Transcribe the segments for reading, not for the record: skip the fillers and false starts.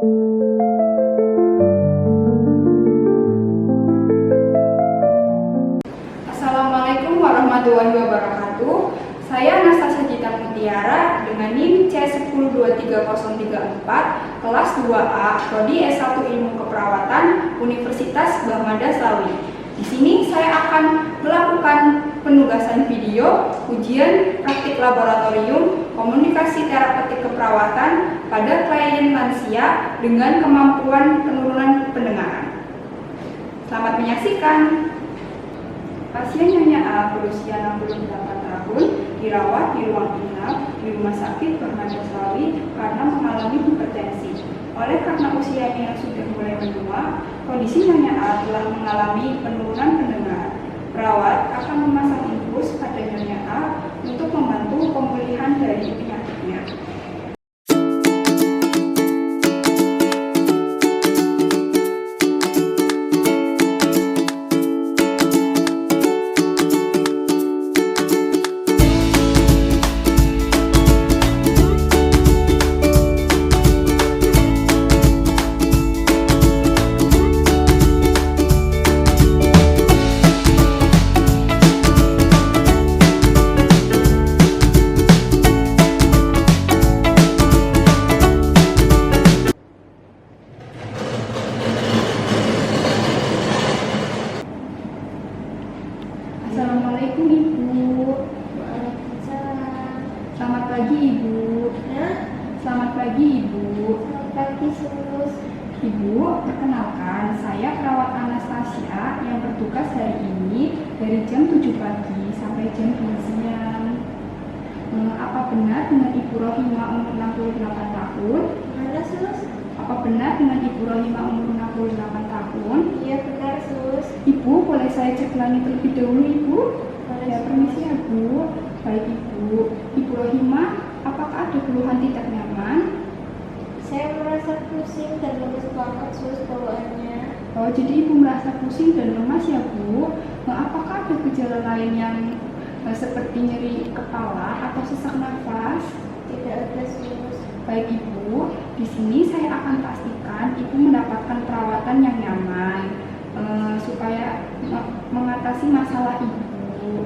Assalamualaikum warahmatullahi wabarakatuh. Saya Anastasia Gita Mutiara dengan NIM C102334 kelas 2A Prodi S1 Ilmu Keperawatan Universitas Bahmada Slawi. Di sini saya akan melakukan penugasan video, ujian praktik laboratorium, komunikasi terapeutik keperawatan pada klien lansia dengan kemampuan penurunan pendengaran. Selamat menyaksikan. Pasien Nyonya A berusia 68 tahun dirawat di ruang inap di Rumah Sakit Bahmada Slawi karena mengalami hipertensi. Oleh karena usianya yang sudah mulai menua, kondisi Nyonya A telah mengalami penurunan pendengaran. Perawat akan memasang infus pada Nyonya A untuk membantu pemulihan dari penyakitnya. Assalamualaikum Ibu. Waalaikumsalam. Selamat pagi Ibu. Selamat pagi Ibu. Selamat pagi Sus. Ibu, perkenalkan saya perawat Anastasia yang bertugas hari ini dari jam 7 pagi sampai jam 2 siang. Apa benar dengan Ibu Rohima umur 68 tahun? Mana Sus? Apa benar dengan Ibu Rohima umur 68 tahun? Iya benar Sus. Ibu, boleh saya cek langit terlebih dahulu Ibu? Boleh, Ya, Sus. permisi ya Bu. Baik Ibu. Ibu Rohima, apakah ada keluhan tidak nyaman? Saya merasa pusing dan lemes banget Sus bawaannya. Oh, jadi Ibu merasa pusing dan lemas ya Bu? Apakah ada gejala lain yang seperti nyeri kepala atau sesak nafas? Tidak ada Sus. Baik Ibu, di sini saya akan pastikan Ibu mendapatkan perawatan yang nyaman supaya mengatasi masalah Ibu.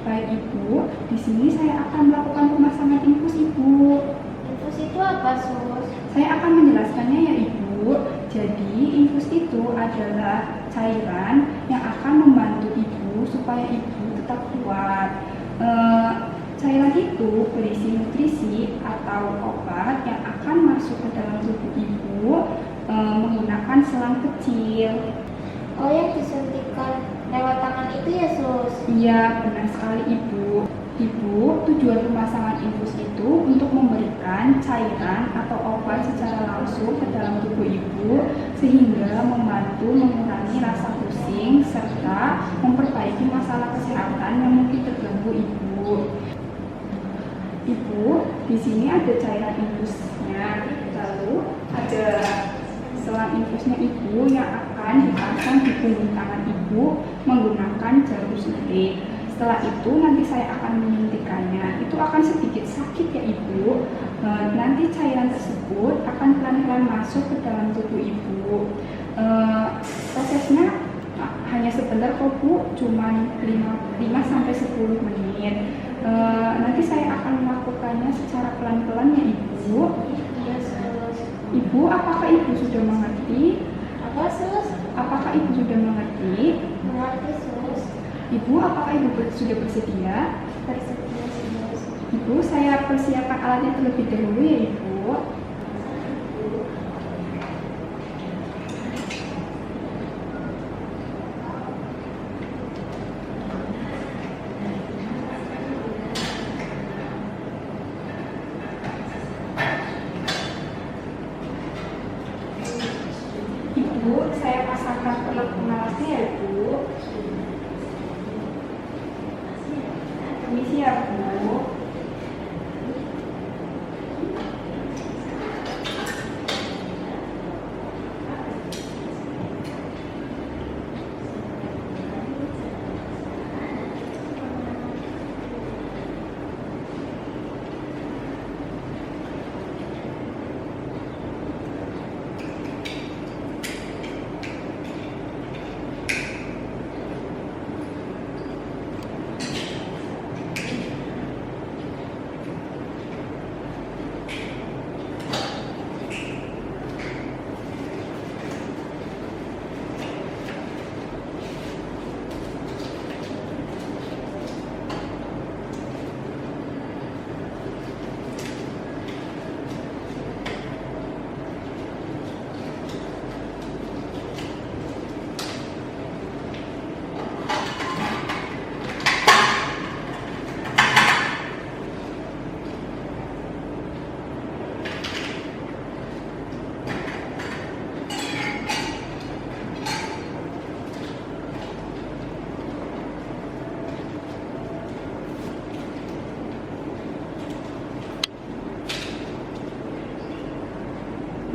Baik Ibu, di sini saya akan melakukan pemasangan infus Ibu. Infus itu apa Sus? Saya akan menjelaskannya ya Ibu. Jadi infus itu adalah cairan yang akan membantu Ibu supaya Ibu tetap kuat. Cairan itu berisi nutrisi atau obat yang akan masuk ke dalam tubuh Ibu menggunakan selang kecil. Oh, yang disuntikan lewat tangan itu ya Sus? Iya, benar sekali Ibu. Ibu, tujuan pemasangan infus itu untuk memberikan cairan atau obat secara langsung ke dalam tubuh Ibu sehingga membantu mengurangi rasa pusing serta memperbaiki masalah kesehatan yang mungkin terganggu Ibu. Ibu, di sini ada cairan infusnya, lalu ada selang infusnya Ibu yang akan dipasang di punggung tangan Ibu menggunakan jarum suntik. Setelah itu nanti saya akan menyuntikannya. Itu akan sedikit sakit ya Ibu. Nanti cairan tersebut akan pelan-pelan masuk ke dalam tubuh Ibu. Prosesnya hanya sebentar kok Bu, cuma 5-10 menit. Nanti saya akan melakukannya secara pelan-pelan ya Ibu. Iya Sus. Ibu, apakah Ibu sudah mengerti? Apa Sus? Apakah Ibu sudah mengerti? Mengerti Sus. Ibu, apakah Ibu sudah bersedia? Bersedia Sus. Ibu, saya persiapkan alatnya terlebih dahulu ya Ibu. Ibu, saya pasangkan pelengkap alatnya ya Ibu. Permisi ya Bu.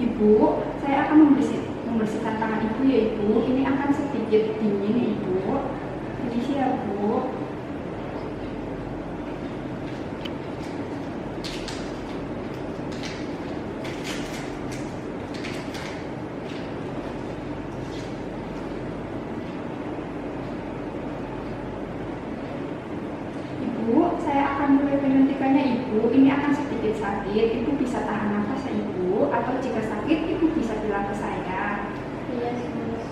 Ibu, saya akan membersihkan tangan Ibu ya Ibu. Ini akan sedikit dingin ya Ibu. Permisi ya Bu. Ibu, saya akan mulai penyuntikannya Ibu. Ini akan sedikit sakit. Ibu bisa tahan nafas ya Ibu. Atau jika sakit, Ibu bisa bilang ke saya. Iya, Sus.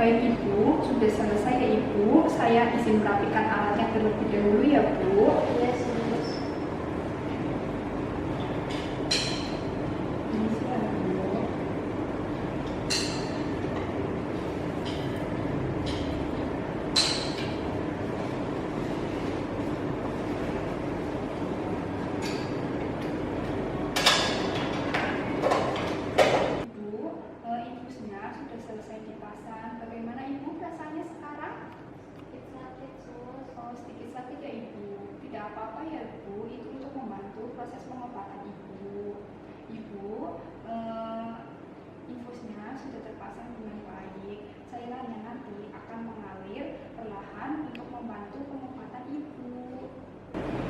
Baik Ibu, sudah selesai ya Ibu. Saya izin merapikan alatnya terlebih dahulu ya Bu. Iya, Sus. Permisi ya Bu. Ibu, infusnya sudah selesai dipasang. Bagaimana Ibu rasanya sekarang? Sedikit sakit, Sus. Oh, sedikit sakit ya Ibu. Tidak apa-apa ya Bu, itu untuk membantu proses pengobatan Ibu. Ibu, infusnya sudah terpasang dengan baik. Cairannya nanti akan mengalir perlahan untuk membantu pengobatan Ibu.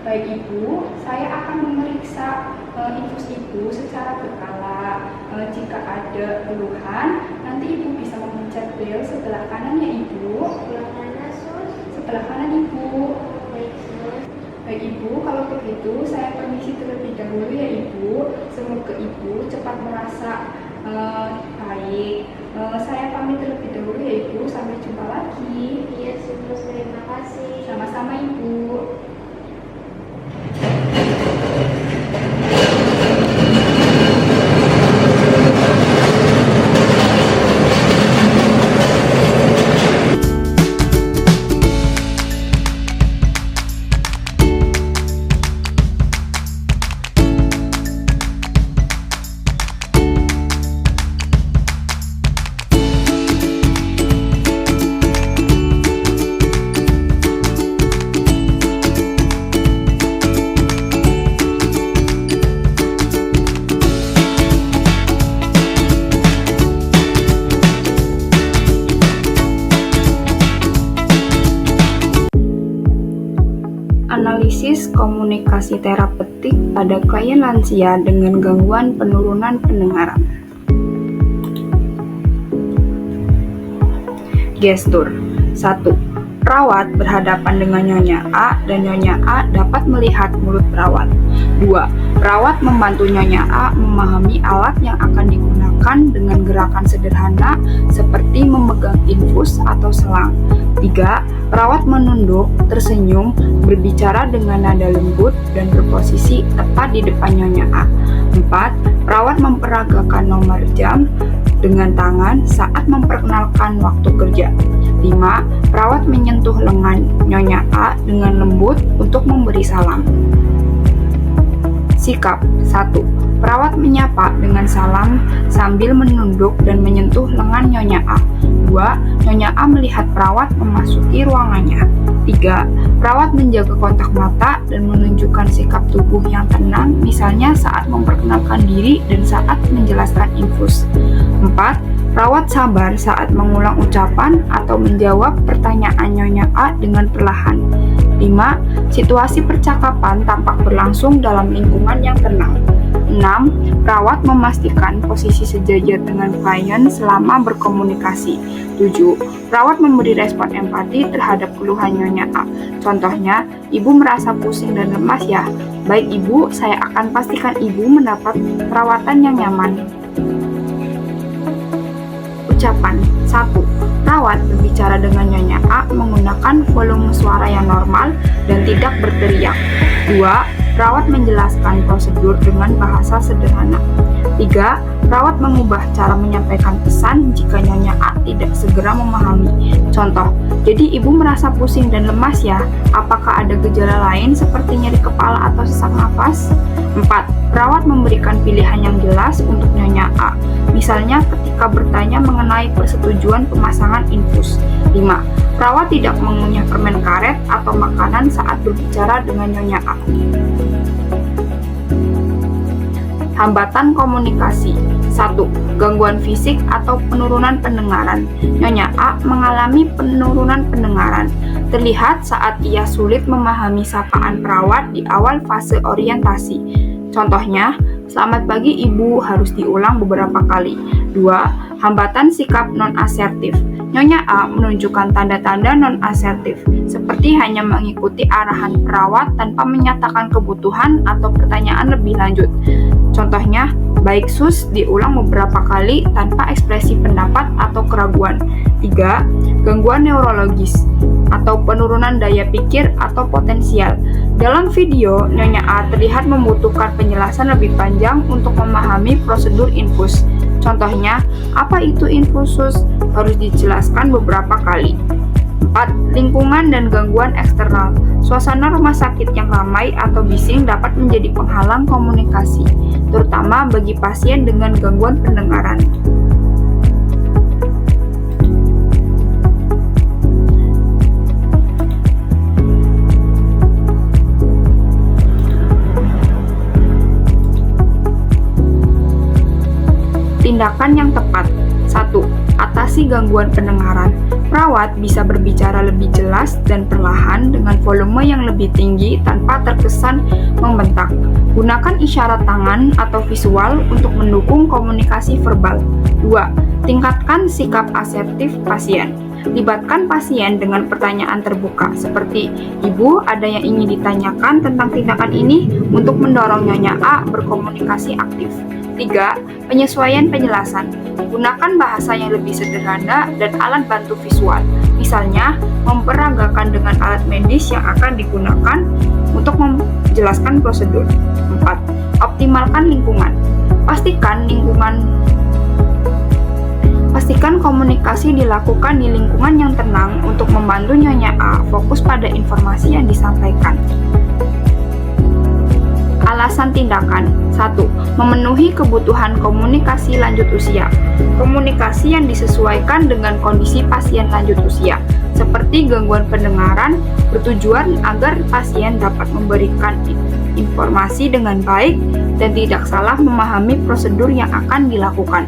Baik Ibu, saya akan memeriksa infus Ibu secara berkala. Jika ada keluhan, nanti Ibu bisa memencet bel sebelah kanannya Ibu. Sebelah mana, Sus? Sebelah kanan Ibu. Baik, Sus. Baik Ibu, kalau begitu saya permisi terlebih dahulu ya Ibu. Semoga Ibu cepat merasa baik. Saya pamit terlebih dahulu ya Ibu. Sampai jumpa lagi. Iya, Sus. Terima kasih. Sama-sama Ibu. Analisis komunikasi terapeutik pada klien lansia dengan gangguan penurunan pendengaran. Gestur 1. Perawat berhadapan dengan Nyonya A dan Nyonya A dapat melihat mulut perawat. 2. Perawat membantu Nyonya A memahami alat yang akan digunakan dengan gerakan sederhana seperti memegang infus atau selang. 3. Perawat menunduk, tersenyum, berbicara dengan nada lembut dan berposisi tepat di depan Nyonya A. 4. Perawat memperagakan nomor jam dengan tangan saat memperkenalkan waktu kerja. 5. Perawat menyentuh lengan Nyonya A dengan lembut untuk memberi salam. Sikap 1. Perawat menyapa dengan salam sambil menunduk dan menyentuh lengan Nyonya A. 2. Nyonya A melihat perawat memasuki ruangannya. 3. Perawat menjaga kontak mata dan menunjukkan sikap tubuh yang tenang, misalnya saat memperkenalkan diri dan saat menjelaskan infus. 4. Perawat sabar saat mengulang ucapan atau menjawab pertanyaan Nyonya A dengan perlahan. 5. Situasi percakapan tampak berlangsung dalam lingkungan yang tenang. 6. Perawat memastikan posisi sejajar dengan klien selama berkomunikasi. 7. Perawat memberi respon empati terhadap keluhan Nyonya A. Contohnya, ibu merasa pusing dan lemas ya. Baik ibu, saya akan pastikan ibu mendapat perawatan yang nyaman. Ucapan 1. Perawat berbicara dengan Nyonya A menggunakan volume suara yang normal dan tidak berteriak. 2. Perawat menjelaskan prosedur dengan bahasa sederhana. 3. Perawat mengubah cara menyampaikan pesan jika Nyonya A tidak segera memahami. Contoh, jadi ibu merasa pusing dan lemas ya? Apakah ada gejala lain seperti nyeri kepala atau sesak nafas? 4. Perawat memberikan pilihan yang jelas untuk Nyonya A. Misalnya ketika bertanya mengenai persetujuan pemasangan infus. 5. Perawat tidak mengunyah permen karet atau makanan saat berbicara dengan Nyonya A. Hambatan komunikasi. 1. Gangguan fisik atau penurunan pendengaran. Nyonya A mengalami penurunan pendengaran. Terlihat saat ia sulit memahami sapaan perawat di awal fase orientasi. Contohnya, selamat pagi ibu harus diulang beberapa kali. 2. Hambatan sikap non-asertif. Nyonya A menunjukkan tanda-tanda non-asertif, seperti hanya mengikuti arahan perawat tanpa menyatakan kebutuhan atau pertanyaan lebih lanjut. Contohnya, baik sus diulang beberapa kali tanpa ekspresi pendapat atau keraguan. 3. Gangguan neurologis atau penurunan daya pikir atau potensial. Dalam video, Nyonya A terlihat membutuhkan penjelasan lebih panjang untuk memahami prosedur infus. Contohnya, apa itu infusus? Harus dijelaskan beberapa kali. 4. Lingkungan dan gangguan eksternal. Suasana rumah sakit yang ramai atau bising dapat menjadi penghalang komunikasi, terutama bagi pasien dengan gangguan pendengaran. Tindakan yang tepat. 1. Atasi gangguan pendengaran. Perawat bisa berbicara lebih jelas dan perlahan dengan volume yang lebih tinggi tanpa terkesan membentak. Gunakan isyarat tangan atau visual untuk mendukung komunikasi verbal. 2. Tingkatkan sikap asertif pasien. Libatkan pasien dengan pertanyaan terbuka seperti, "Ibu, ada yang ingin ditanyakan tentang tindakan ini?" untuk mendorong Nyonya A berkomunikasi aktif. 3. Penyesuaian penjelasan. Gunakan bahasa yang lebih sederhana dan alat bantu visual. Misalnya, memperagakan dengan alat medis yang akan digunakan untuk menjelaskan prosedur. 4. Optimalkan lingkungan. Pastikan komunikasi dilakukan di lingkungan yang tenang untuk membantu Nyonya A fokus pada informasi yang disampaikan. Alasan tindakan. 1. Memenuhi kebutuhan komunikasi lanjut usia. Komunikasi yang disesuaikan dengan kondisi pasien lanjut usia, seperti gangguan pendengaran, bertujuan agar pasien dapat memberikan informasi dengan baik dan tidak salah memahami prosedur yang akan dilakukan.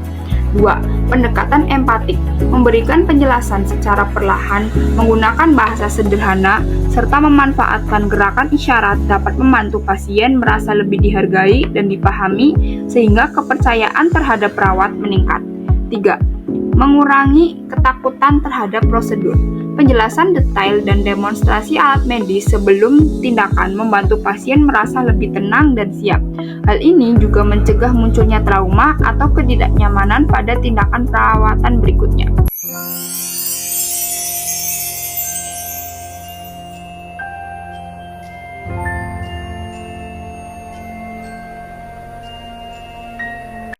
2. Pendekatan empatik. Memberikan penjelasan secara perlahan, menggunakan bahasa sederhana, serta memanfaatkan gerakan isyarat dapat membantu pasien merasa lebih dihargai dan dipahami sehingga kepercayaan terhadap perawat meningkat. 3. Mengurangi ketakutan terhadap prosedur. Penjelasan detail dan demonstrasi alat medis sebelum tindakan membantu pasien merasa lebih tenang dan siap. Hal ini juga mencegah munculnya trauma atau ketidaknyamanan pada tindakan perawatan berikutnya.